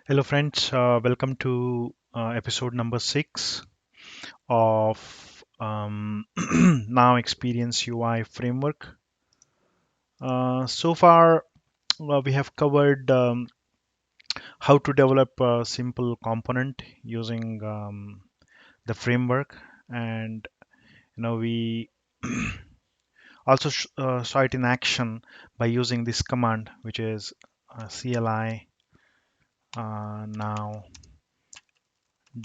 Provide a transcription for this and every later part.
Hello, friends. Welcome to episode number 6 of Now Experience UI framework. So far, we have covered how to develop a simple component using the framework, and we also saw it in action by using this command, which is CLI now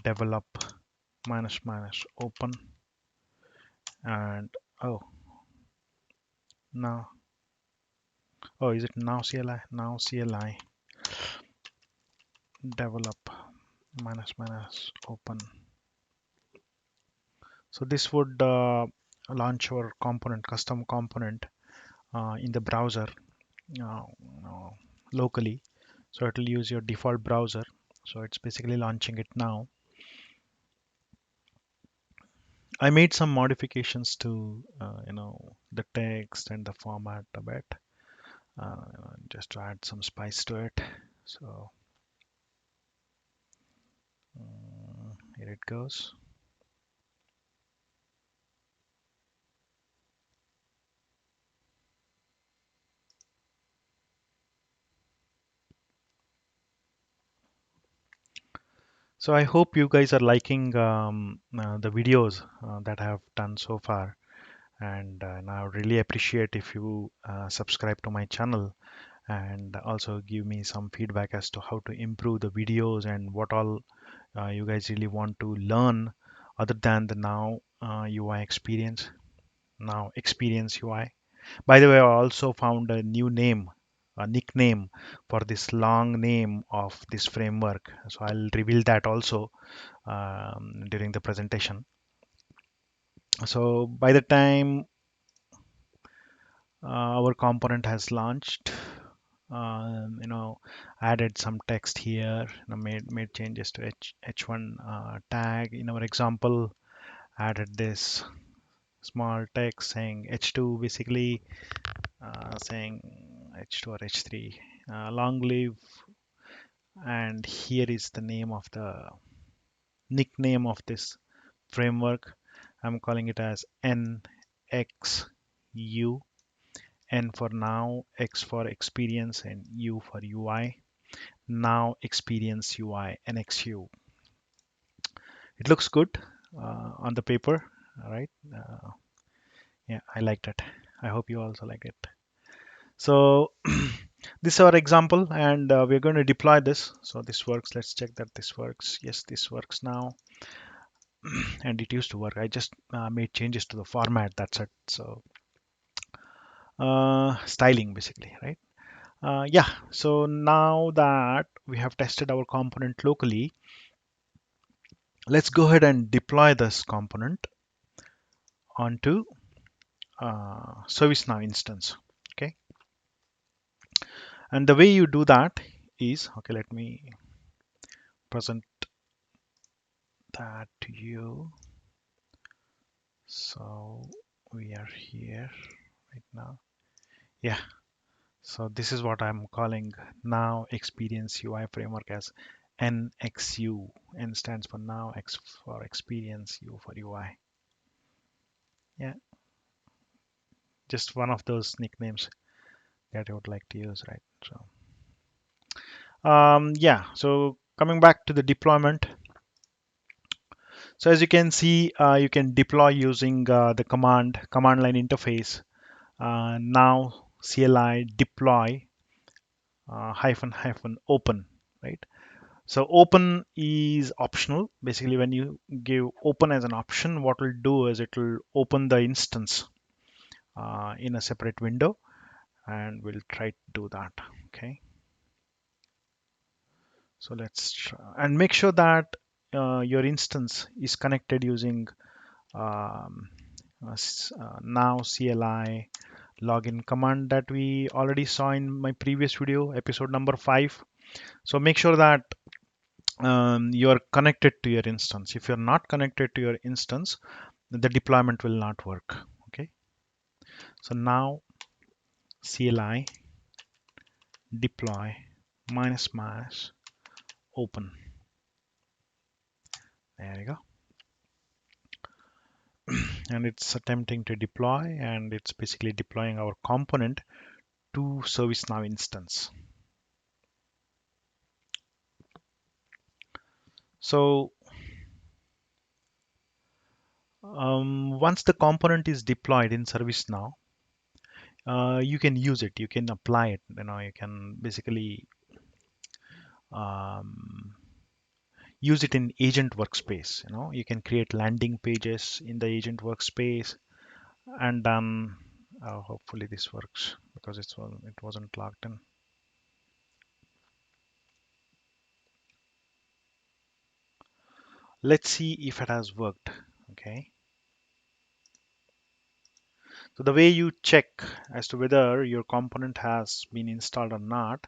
develop minus minus open and oh now oh is it now CLI develop minus minus open. So this would launch our component, custom component, in the browser uh, uh, locally. So it will use your default browser. So it's basically launching it now. I made some modifications to the text and the format a bit, just to add some spice to it. So here it goes. So I hope you guys are liking the videos that I have done so far, and I would really appreciate if you subscribe to my channel and also give me some feedback as to how to improve the videos and what all you guys really want to learn other than the UI experience, now experience UI. By the way, I also found a new name, a nickname for this long name of this framework. So I'll reveal that also during the presentation. So by the time our component has launched, added some text here, made changes to h1 tag. In our example, added this small text saying h2, basically saying h2 or h3, long live, and here is the name of the nickname of this framework. I'm calling it as NXU. N for now, X for experience, and U for UI. Now experience UI, NXU. It looks good on the paper. All right. Yeah, I liked it. I hope you also like it. So this is our example, and we're going to deploy this. So this works. Let's check that this works. Yes, this works now. And it used to work. I just made changes to the format. That's it. So styling basically, right? Yeah, so now that we have tested our component locally, let's go ahead and deploy this component onto ServiceNow instance. Okay, and the way you do that is, okay, let me present that to you. So we are here right now. Yeah, so this is what I'm calling now experience UI framework as NXU. N stands for now, X for experience, U for UI. Yeah, just one of those nicknames that I would like to use, right? So, yeah, so coming back to the deployment. So as you can see, you can deploy using the command line interface. Now CLI deploy hyphen hyphen open, right? So open is optional. Basically, when you give open as an option, what will do is it will open the instance in a separate window, and we'll try to do that. Okay. So let's try and make sure that your instance is connected using um, now CLI login command that we already saw in my previous video, episode number 5. So make sure that you're connected to your instance. If you're not connected to your instance, the deployment will not work. Okay. So now CLI deploy minus minus open. There you go. And it's attempting to deploy, and it's basically deploying our component to ServiceNow instance. So once the component is deployed in ServiceNow, you can use it, you can apply it, you can basically um, use it in agent workspace. You can create landing pages in the agent workspace, and then hopefully this works because it wasn't logged in. Let's see if it has worked. Okay, so the way you check as to whether your component has been installed or not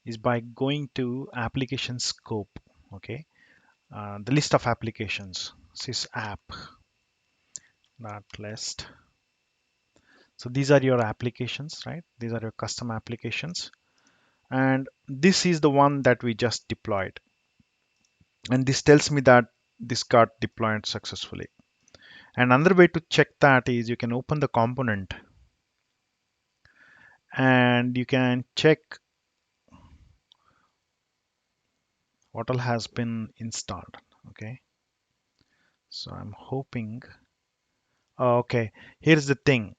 is by going to application scope. Okay, the list of applications, sys app, that list. So these are your applications, right? These are your custom applications, and this is the one that we just deployed, and this tells me that this got deployed successfully. And another way to check that is you can open the component and you can check what all has been installed. Okay, so I'm hoping, oh, okay, here's the thing,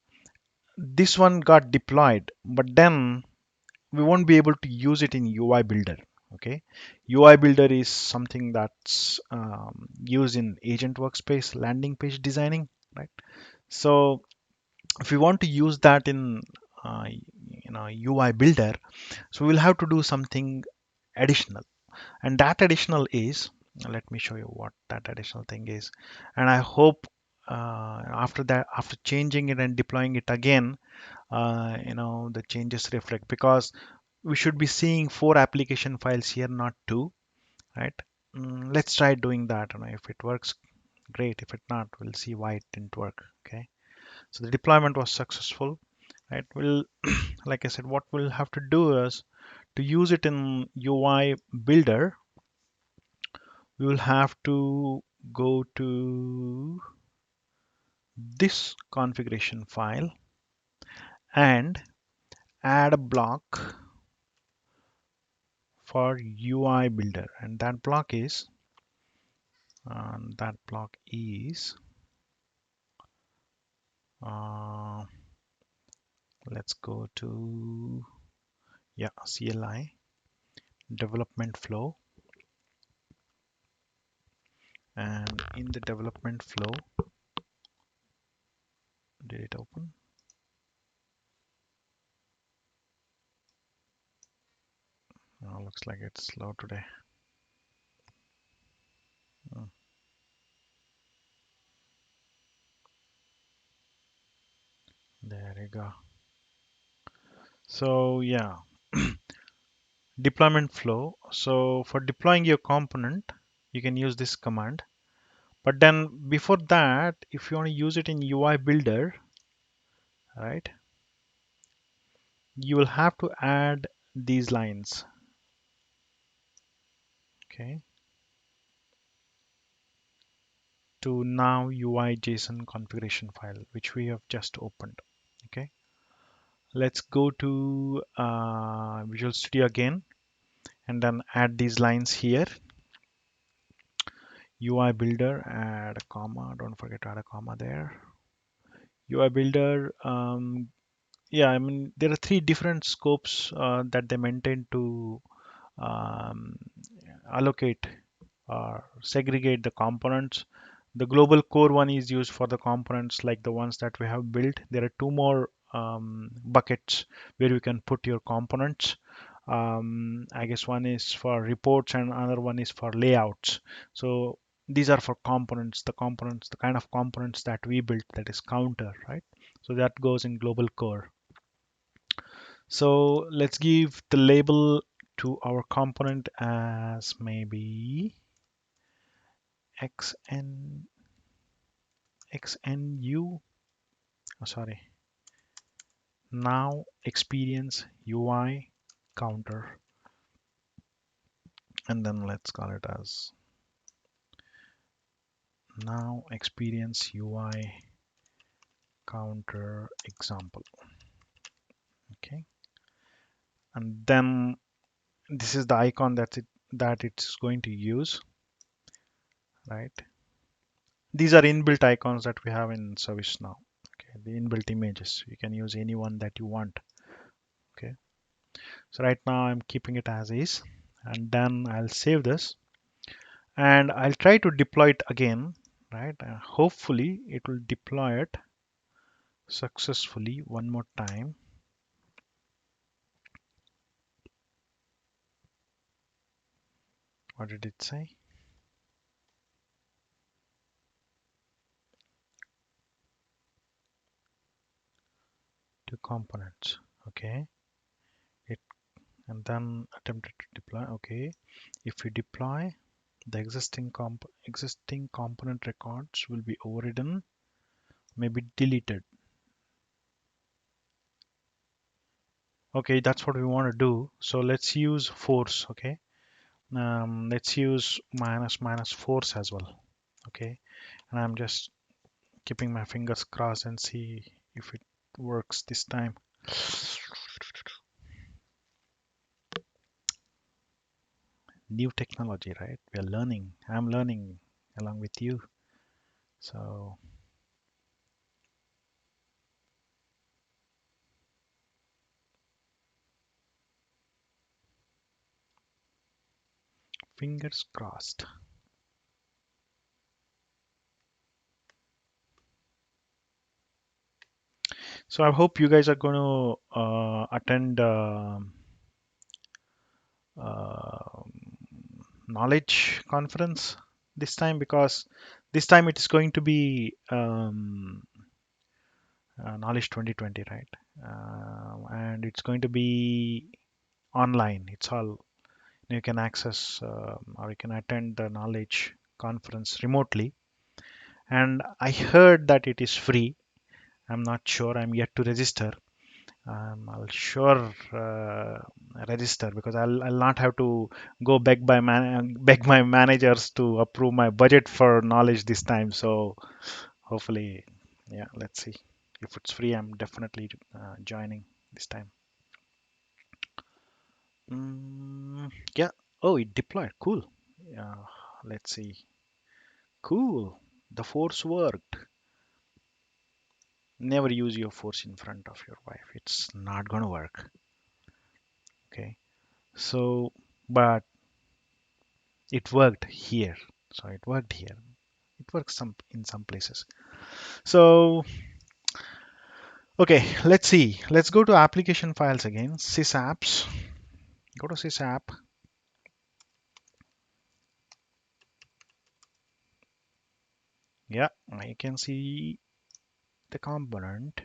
this one got deployed, but then we won't be able to use it in UI builder. Okay, UI builder is something that's used in agent workspace landing page designing, right? So if we want to use that in UI builder, so we'll have to do something additional, and that additional is, let me show you what that additional thing is. And I hope after that, after changing it and deploying it again, the changes reflect, because we should be seeing 4 application files here, not 2, right? Let's try doing that. If it works, great. If it not, we'll see why it didn't work. Okay, so the deployment was successful, right? We'll like I said, what we'll have to do is to use it in UI builder, we will have to go to this configuration file and add a block for UI builder, and that block is uh, let's go to, yeah, CLI development flow, and in the development flow, did it open? Looks like it's slow today. Hmm, there you go. So yeah, deployment flow. So for deploying your component, you can use this command. But then before that, if you want to use it in UI builder, right, you will have to add these lines. Okay, to now UI JSON configuration file, which we have just opened. Okay, let's go to Visual Studio again and then add these lines here. UI builder, add a comma, don't forget to add a comma there. UI builder, yeah, I mean, there are 3 different scopes that they maintain to um, allocate or segregate the components. The global core one is used for the components like the ones that we have built. There are 2 more buckets where you can put your components. I guess one is for reports and another one is for layouts. So these are for components, the kind of components that we built, that is counter, right? So that goes in global core. So let's give the label to our component as maybe xn xnu, sorry, now experience UI counter. and then let's call it as now experience UI counter example. Okay, and then this is the icon that it's going to use, right? These are inbuilt icons that we have in ServiceNow. Okay, the inbuilt images. You can use any one that you want. Okay, so right now I'm keeping it as is, and then I'll save this and I'll try to deploy it again, right? Hopefully it will deploy it successfully one more time. What did it say? Two components. Okay, it and then attempted to deploy. Okay, if we deploy, the existing component records will be overridden, maybe deleted. Okay, that's what we want to do. So let's use force. Okay, let's use minus minus force as well. Okay, and I'm just keeping my fingers crossed and see if it works this time. New technology, right? We are learning. I'm learning along with you. So fingers crossed. So I hope you guys are going to attend uh, knowledge conference this time, because this time it is going to be knowledge 2020, right? And it's going to be online. It's all you can access, or you can attend the knowledge conference remotely. And I heard that it is free. I'm not sure. I'm yet to register. I'll sure register because I'll not have to go beg my managers to approve my budget for knowledge this time. So hopefully, yeah, let's see. If it's free, I'm definitely joining this time. Yeah. Oh, it deployed. Cool. Yeah. Let's see. Cool. The force worked. Never use your force in front of your wife. It's not gonna work. Okay. So, but it worked here. So it worked here. It works some in some places. So, okay, let's see. Let's go to application files again. Sysapps. Go to sysapp. Yeah, I can see the component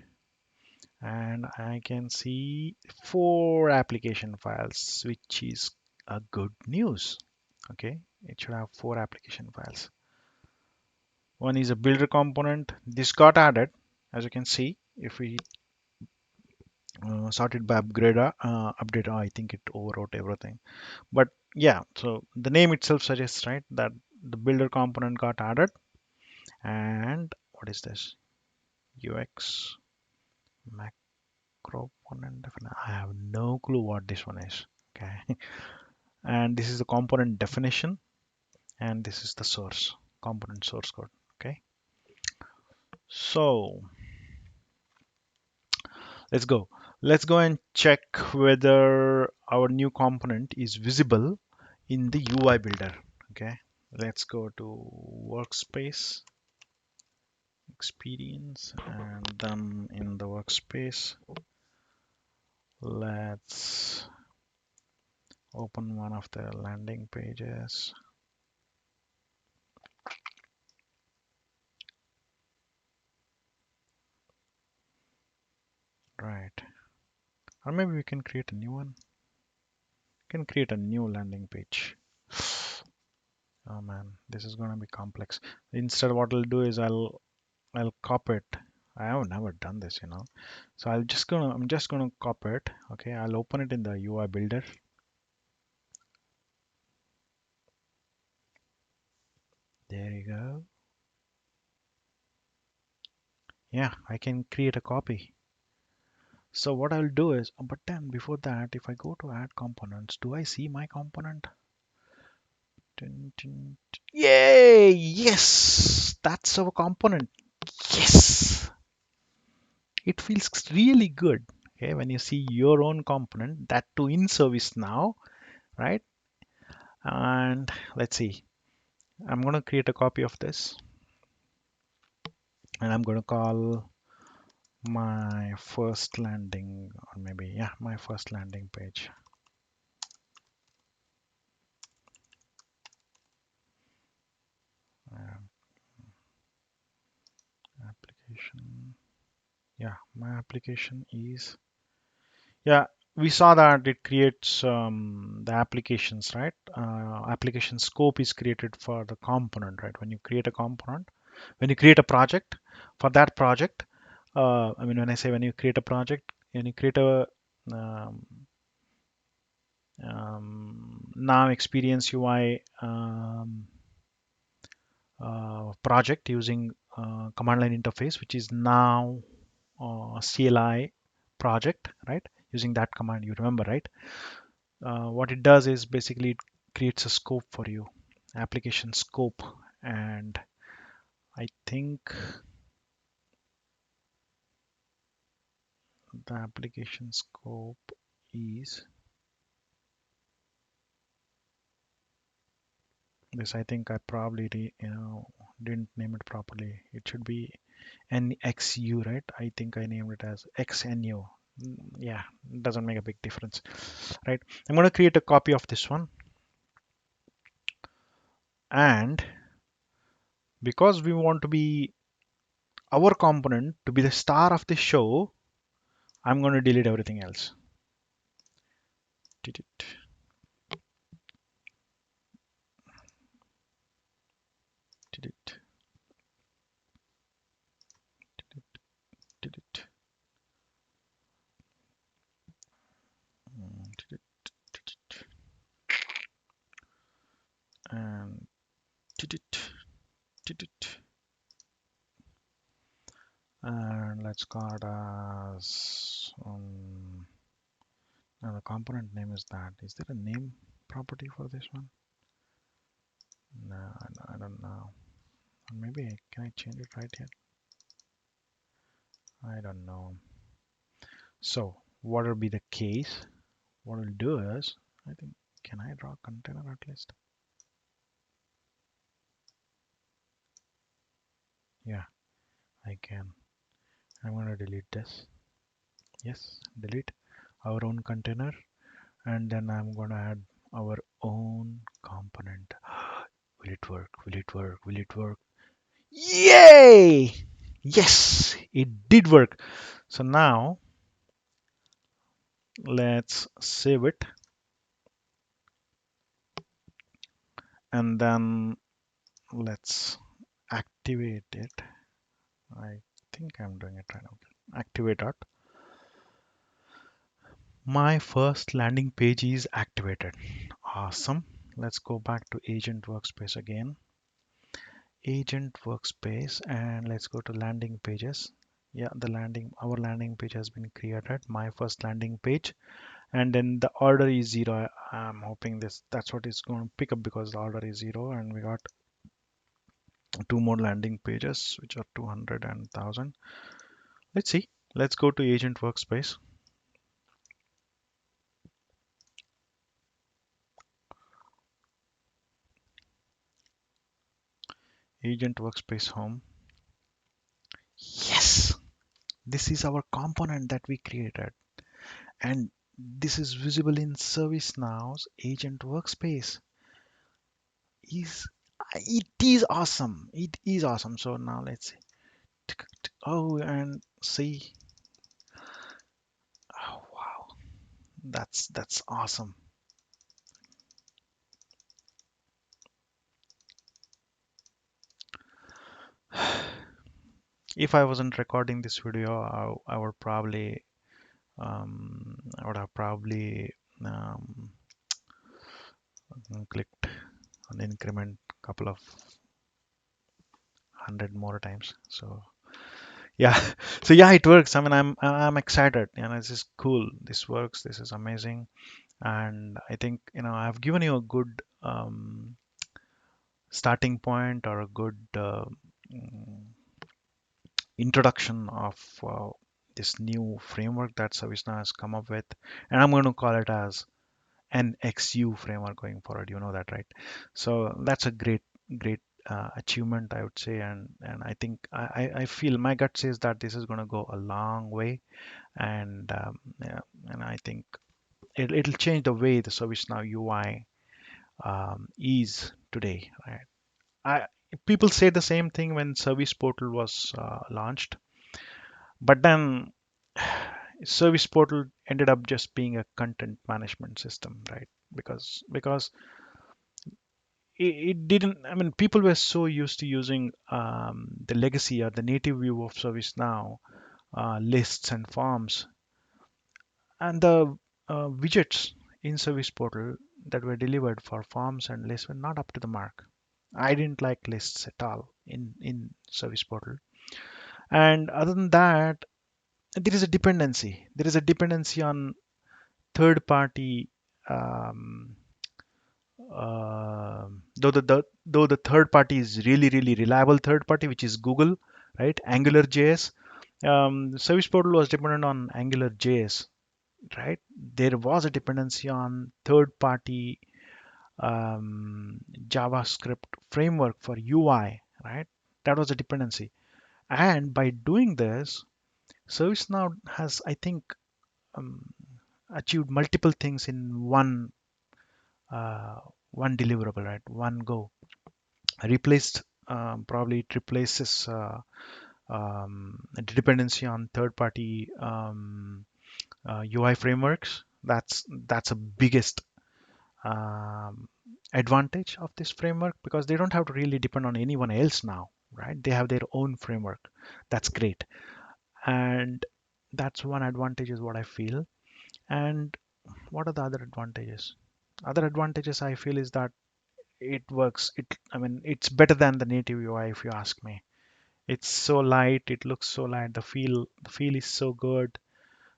and I can see four application files, which is a good news. Okay, it should have four application files. One is a builder component. This got added, as you can see. If we sort it by update, I think it overwrote everything. But yeah, so the name itself suggests, right, that the builder component got added. And what is this? UX macro component. I have no clue what this one is. Okay, and this is the component definition, and this is the source component source code. Okay, so let's go. Let's go and check whether our new component is visible in the UI builder. Okay, let's go to workspace experience, and then in the workspace, let's open one of the landing pages. Right, or maybe we can create a new one. We can create a new landing page. Oh man, this is gonna be complex. Instead, what I'll do is I'll copy it. I have never done this. So I'm just gonna copy it. Okay, I'll open it in the UI builder. There you go. Yeah, I can create a copy. So what I'll do is, but then before that, if I go to add components, do I see my component? Dun, dun, dun. Yay! Yes, that's our component. Yes, it feels really good. Okay, when you see your own component, that too in ServiceNow, right? And let's see, I'm going to create a copy of this, and I'm going to call my first landing, or maybe, yeah, my first landing page. Um, application. Yeah, my application is, yeah, we saw that it creates the applications, right? Application scope is created for the component, right? When you create a component, when you create a project, for that project, I mean, when I say when you create a project, when you create a um, now experience UI project using command line interface, which is now CLI project, right? Using that command, you remember, right? What it does is basically it creates a scope for you, application scope, and I think the application scope is this. I think I probably didn't name it properly. It should be NXU, right? I think I named it as XNU. Yeah, doesn't make a big difference, right? I'm going to create a copy of this one, and because we want to be our component to be the star of the show, I'm going to delete everything else. Delete, delete, delete, delete, delete, and delete, delete, and let's call it as now the component name is that. Is there a name property for this one? No, I don't know. Maybe can I change it right here? I don't know. So what will be the case? What we'll do is, I think, can I draw a container at least? Yeah, I can. I'm gonna delete this. Yes, delete our own container, and then I'm gonna add our own component. Will it work? Will it work? Will it work? Yay! Yes, it did work. So now let's save it, and then let's activate it. I think I'm doing it right now. Activate it. My first landing page is activated. Awesome. Let's go back to agent workspace again. Agent workspace, and let's go to landing pages. Yeah, our landing page has been created. My first landing page, and then the order is 0. I'm hoping that's what it's going to pick up because the order is 0, and we got two more landing pages which are 200 and 1000. Let's see. Let's go to agent workspace. Agent workspace home. Yes, this is our component that we created, and this is visible in ServiceNow's agent workspace. Is it is awesome. It is awesome. So now let's see. Oh, and see. Oh, wow, that's awesome. If I wasn't recording this video, I would probably I would have probably um, clicked on increment couple of 100 more times. So yeah, so yeah, it works. I mean, I'm excited. This is cool. This works. This is amazing. And I think, I've given you a good starting point, or a good mm, introduction of this new framework that ServiceNow has come up with, and I'm going to call it as an XU framework going forward. You know that, right? So that's a great achievement, I would say, and I think I feel my gut says that this is going to go a long way, and yeah, and I think it'll change the way the ServiceNow UI is today, right? I People say the same thing when Service Portal was launched, but then Service Portal ended up just being a content management system, right? Because it didn't. I mean, people were so used to using the legacy or the native view of ServiceNow, lists and forms, and the widgets in Service Portal that were delivered for forms and lists were not up to the mark. I didn't like lists at all in Service Portal. And other than that, there is a dependency. There is a dependency on third party, um, though the third party is really reliable third party, which is Google, right? Angular JS. Service Portal was dependent on Angular JS, right? There was a dependency on third party JavaScript framework for UI, right? That was a dependency. And by doing this, ServiceNow has, I think, um, achieved multiple things in uh, one deliverable, right? One go. Replaced, probably it replaces the dependency on third-party UI frameworks. That's a biggest um, advantage of this framework, because they don't have to really depend on anyone else now, right? They have their own framework. That's great, and that's one advantage is what I feel. And what are the other advantages? Other advantages I feel is that it works. I mean, it's better than the native UI if you ask me. It's so light. It looks so light. The feel is so good,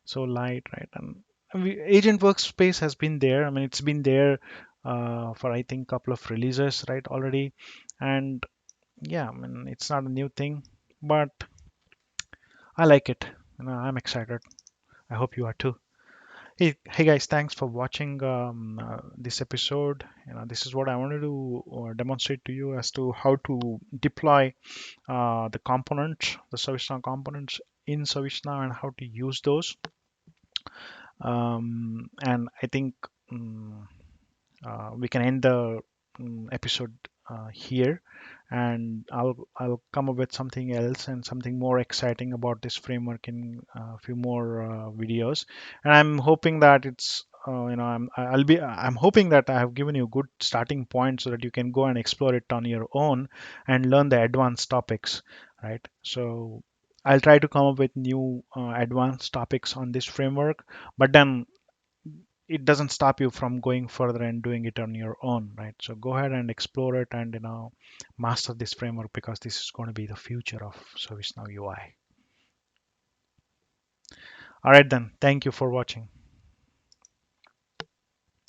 so light, right? And Agent Workspace has been there. I mean, it's been there for I think couple of releases, right, already. And yeah, I mean, it's not a new thing, but I like it. I'm excited. I hope you are too. Hey guys, thanks for watching this episode. This is what I wanted to demonstrate to you as to how to deploy the components, the ServiceNow components in ServiceNow, and how to use those. And I think we can end the episode here, and I'll come up with something else and something more exciting about this framework in a few more videos. And I'm hoping that it's I'm hoping that I have given you a good starting point so that you can go and explore it on your own and learn the advanced topics, right? So I'll try to come up with new advanced topics on this framework, but then it doesn't stop you from going further and doing it on your own, right? So go ahead and explore it, and master this framework, because this is going to be the future of ServiceNow UI. All right, then, thank you for watching.